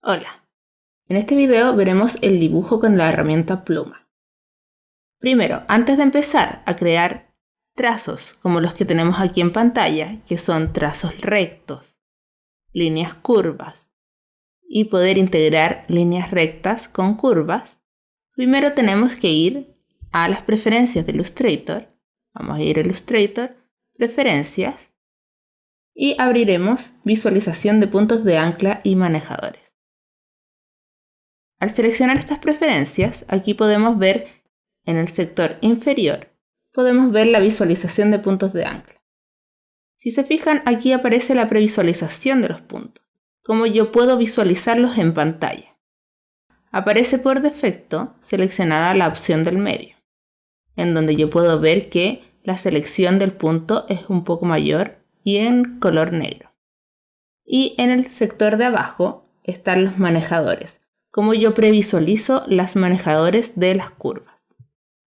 Hola, en este video veremos el dibujo con la herramienta pluma. Primero, antes de empezar a crear trazos como los que tenemos aquí en pantalla, que son trazos rectos, líneas curvas, y poder integrar líneas rectas con curvas, primero tenemos que ir a las preferencias de Illustrator. Vamos a ir a Illustrator, preferencias, y abriremos visualización de puntos de ancla y manejadores. Al seleccionar estas preferencias, aquí podemos ver en el sector inferior, podemos ver la visualización de puntos de ancla. Si se fijan, aquí aparece la previsualización de los puntos, como yo puedo visualizarlos en pantalla. Aparece por defecto seleccionada la opción del medio, en donde yo puedo ver que la selección del punto es un poco mayor y en color negro. Y en el sector de abajo están los manejadores, como yo previsualizo los manejadores de las curvas.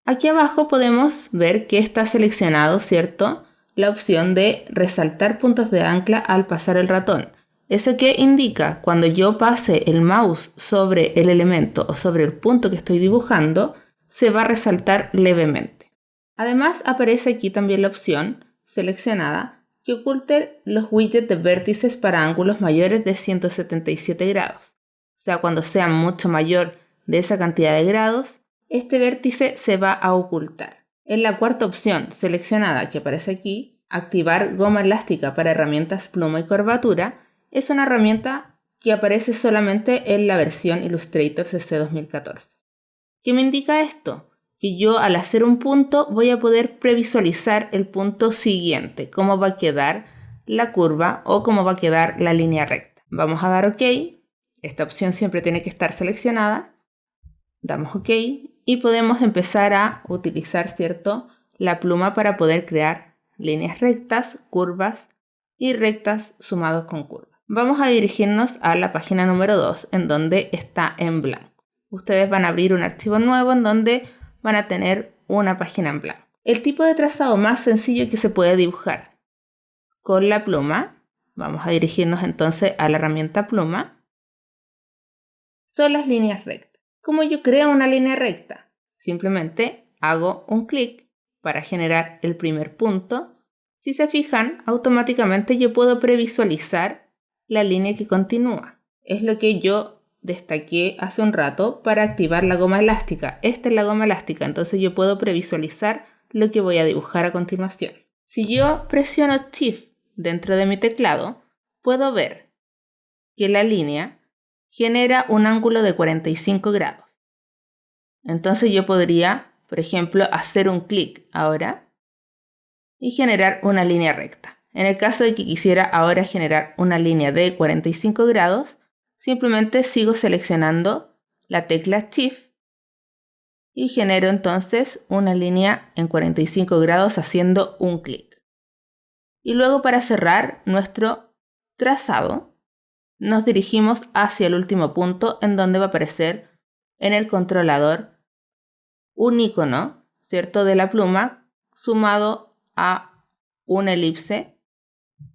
Aquí abajo podemos ver que está seleccionado, ¿cierto?, la opción de resaltar puntos de ancla al pasar el ratón. Eso que indica cuando yo pase el mouse sobre el elemento o sobre el punto que estoy dibujando, se va a resaltar levemente. Además aparece aquí también la opción seleccionada que oculte los widgets de vértices para ángulos mayores de 177 grados. O sea, cuando sea mucho mayor de esa cantidad de grados, este vértice se va a ocultar. En la cuarta opción seleccionada que aparece aquí, activar goma elástica para herramientas pluma y curvatura, es una herramienta que aparece solamente en la versión Illustrator CC 2014. ¿Qué me indica esto? Que yo al hacer un punto voy a poder previsualizar el punto siguiente, cómo va a quedar la curva o cómo va a quedar la línea recta. Vamos a dar OK. Esta opción siempre tiene que estar seleccionada. Damos OK y podemos empezar a utilizar, ¿cierto?, la pluma para poder crear líneas rectas, curvas y rectas sumados con curvas. Vamos a dirigirnos a la página número 2, en donde está en blanco. Ustedes van a abrir un archivo nuevo en donde van a tener una página en blanco. El tipo de trazado más sencillo que se puede dibujar con la pluma, vamos a dirigirnos entonces a la herramienta pluma, son las líneas rectas. ¿Cómo yo creo una línea recta? Simplemente hago un clic para generar el primer punto. Si se fijan, automáticamente yo puedo previsualizar la línea que continúa. Es lo que yo destaqué hace un rato para activar la goma elástica. Esta es la goma elástica, entonces yo puedo previsualizar lo que voy a dibujar a continuación. Si yo presiono Shift dentro de mi teclado, puedo ver que la línea genera un ángulo de 45 grados. Entonces yo podría, por ejemplo, hacer un clic ahora y generar una línea recta. En el caso de que quisiera ahora generar una línea de 45 grados, simplemente sigo seleccionando la tecla Shift y genero entonces una línea en 45 grados haciendo un clic. Y luego, para cerrar nuestro trazado, nos dirigimos hacia el último punto en donde va a aparecer en el controlador un icono, ¿cierto?, de la pluma sumado a una elipse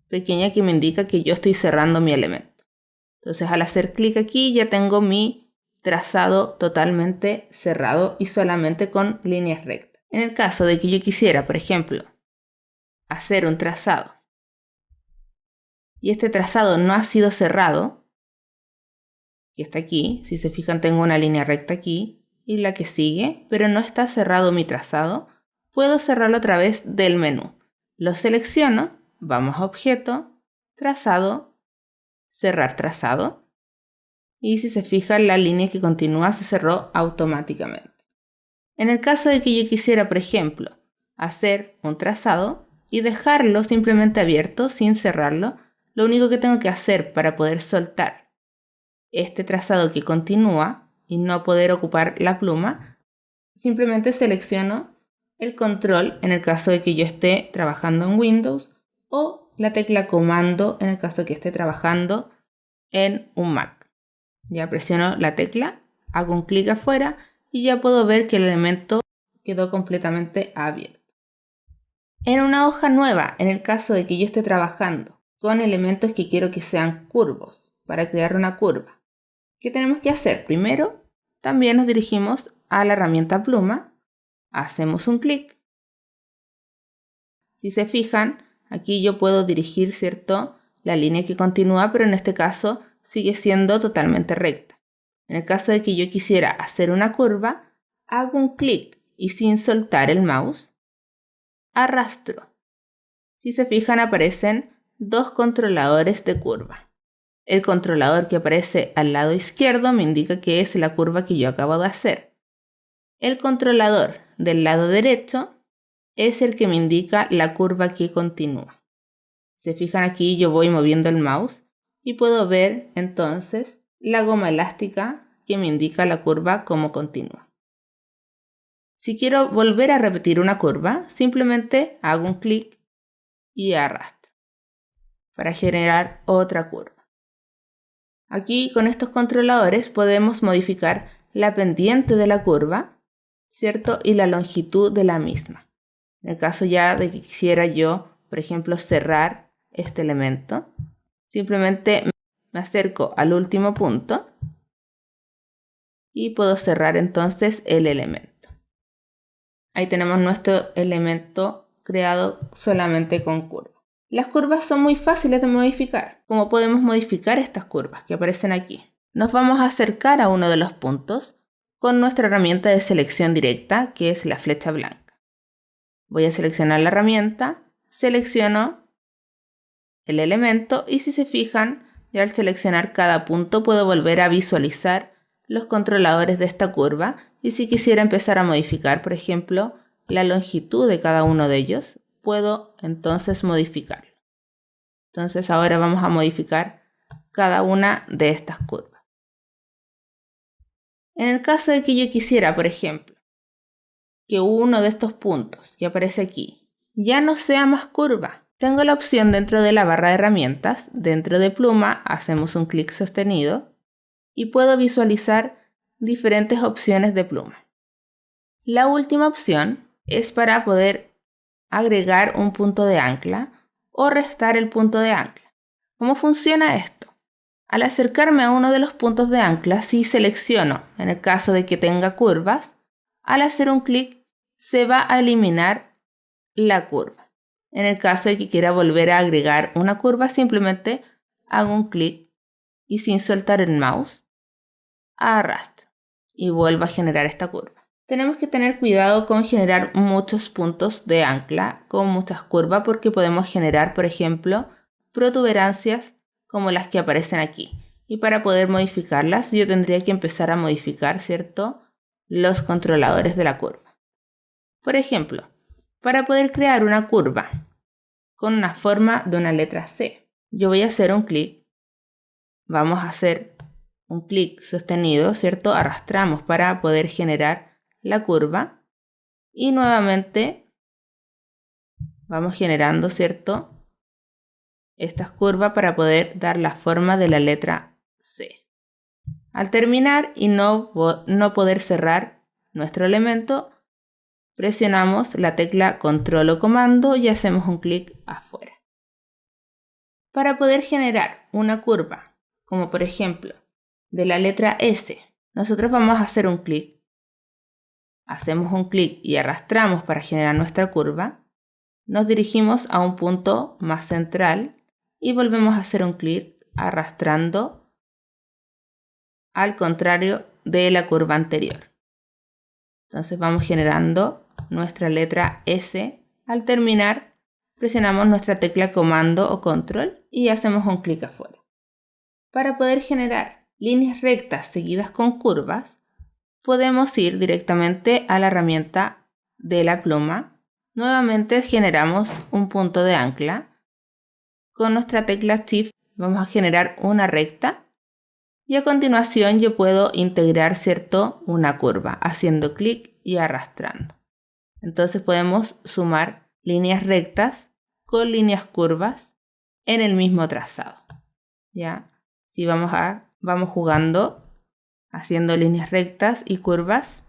pequeña que me indica que yo estoy cerrando mi elemento. Entonces, al hacer clic aquí ya tengo mi trazado totalmente cerrado y solamente con líneas rectas. En el caso de que yo quisiera, por ejemplo, hacer un trazado y este trazado no ha sido cerrado, que está aquí, si se fijan tengo una línea recta aquí y la que sigue, pero no está cerrado mi trazado, puedo cerrarlo a través del menú. Lo selecciono, vamos a objeto, trazado, cerrar trazado, y si se fijan la línea que continúa se cerró automáticamente. En el caso de que yo quisiera, por ejemplo, hacer un trazado y dejarlo simplemente abierto sin cerrarlo, lo único que tengo que hacer para poder soltar este trazado que continúa y no poder ocupar la pluma, simplemente selecciono el control en el caso de que yo esté trabajando en Windows o la tecla comando en el caso de que esté trabajando en un Mac. Ya presiono la tecla, hago un clic afuera y ya puedo ver que el elemento quedó completamente abierto. En una hoja nueva, en el caso de que yo esté trabajando con elementos que quiero que sean curvos, para crear una curva, ¿Qué tenemos que hacer? Primero, también nos dirigimos a la herramienta pluma, hacemos un clic. Si se fijan, aquí yo puedo dirigir, ¿cierto?, la línea que continúa, pero en este caso sigue siendo totalmente recta. En el caso de que yo quisiera hacer una curva, hago un clic y sin soltar el mouse, arrastro. Si se fijan, aparecen dos controladores de curva. El controlador que aparece al lado izquierdo me indica que es la curva que yo acabo de hacer. El controlador del lado derecho es el que me indica la curva que continúa. Se fijan, aquí yo voy moviendo el mouse y puedo ver entonces la goma elástica que me indica la curva como continúa. Si quiero volver a repetir una curva, simplemente hago un clic y arrastro para generar otra curva. Aquí con estos controladores podemos modificar la pendiente de la curva, ¿cierto?, y la longitud de la misma. En el caso ya de que quisiera yo, por ejemplo, cerrar este elemento, simplemente me acerco al último punto y puedo cerrar entonces el elemento. Ahí tenemos nuestro elemento creado solamente con curva. Las curvas son muy fáciles de modificar. ¿Cómo podemos modificar estas curvas que aparecen aquí? Nos vamos a acercar a uno de los puntos con nuestra herramienta de selección directa, que es la flecha blanca. Voy a seleccionar la herramienta, selecciono el elemento y si se fijan, ya al seleccionar cada punto puedo volver a visualizar los controladores de esta curva y si quisiera empezar a modificar, por ejemplo, la longitud de cada uno de ellos, puedo entonces modificarlo. Entonces ahora vamos a modificar cada una de estas curvas. En el caso de que yo quisiera, por ejemplo, que uno de estos puntos que aparece aquí ya no sea más curva, tengo la opción dentro de la barra de herramientas, dentro de pluma, hacemos un clic sostenido y puedo visualizar diferentes opciones de pluma. La última opción es para poder agregar un punto de ancla o restar el punto de ancla. ¿Cómo funciona esto? Al acercarme a uno de los puntos de ancla, si selecciono, en el caso de que tenga curvas, al hacer un clic se va a eliminar la curva. En el caso de que quiera volver a agregar una curva, simplemente hago un clic y sin soltar el mouse, arrastro y vuelvo a generar esta curva. Tenemos que tener cuidado con generar muchos puntos de ancla con muchas curvas porque podemos generar, por ejemplo, protuberancias como las que aparecen aquí. Y para poder modificarlas, yo tendría que empezar a modificar, ¿cierto?, los controladores de la curva. Por ejemplo, para poder crear una curva con una forma de una letra C, yo voy a hacer un clic. Vamos a hacer un clic sostenido, ¿cierto? Arrastramos para poder generar la curva y nuevamente vamos generando, ¿cierto?, estas curvas para poder dar la forma de la letra C. Al terminar y no poder cerrar nuestro elemento, presionamos la tecla control o comando y hacemos un clic afuera. Para poder generar una curva, como por ejemplo de la letra S, nosotros vamos a hacer un clic. Hacemos un clic y arrastramos para generar nuestra curva. Nos dirigimos a un punto más central y volvemos a hacer un clic arrastrando al contrario de la curva anterior. Entonces vamos generando nuestra letra S. Al terminar, presionamos nuestra tecla comando o control y hacemos un clic afuera. Para poder generar líneas rectas seguidas con curvas, podemos ir directamente a la herramienta de la pluma. Nuevamente generamos un punto de ancla. Con nuestra tecla Shift vamos a generar una recta y a continuación yo puedo integrar, ¿cierto?, una curva haciendo clic y arrastrando. Entonces podemos sumar líneas rectas con líneas curvas en el mismo trazado. ¿Ya? Si vamos jugando, haciendo líneas rectas y curvas,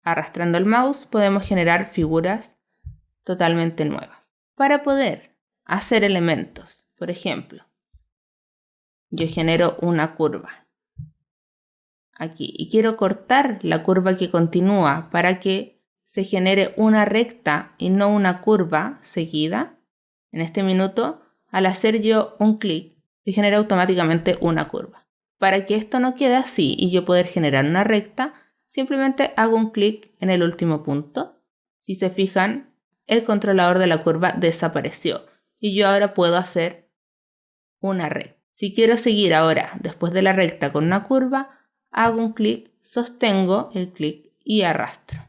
arrastrando el mouse, podemos generar figuras totalmente nuevas. Para poder hacer elementos, por ejemplo, yo genero una curva aquí y quiero cortar la curva que continúa para que se genere una recta y no una curva seguida, en este minuto, al hacer yo un clic, se genera automáticamente una curva. Para que esto no quede así y yo poder generar una recta, simplemente hago un clic en el último punto. Si se fijan, el controlador de la curva desapareció y yo ahora puedo hacer una recta. Si quiero seguir ahora después de la recta con una curva, hago un clic, sostengo el clic y arrastro.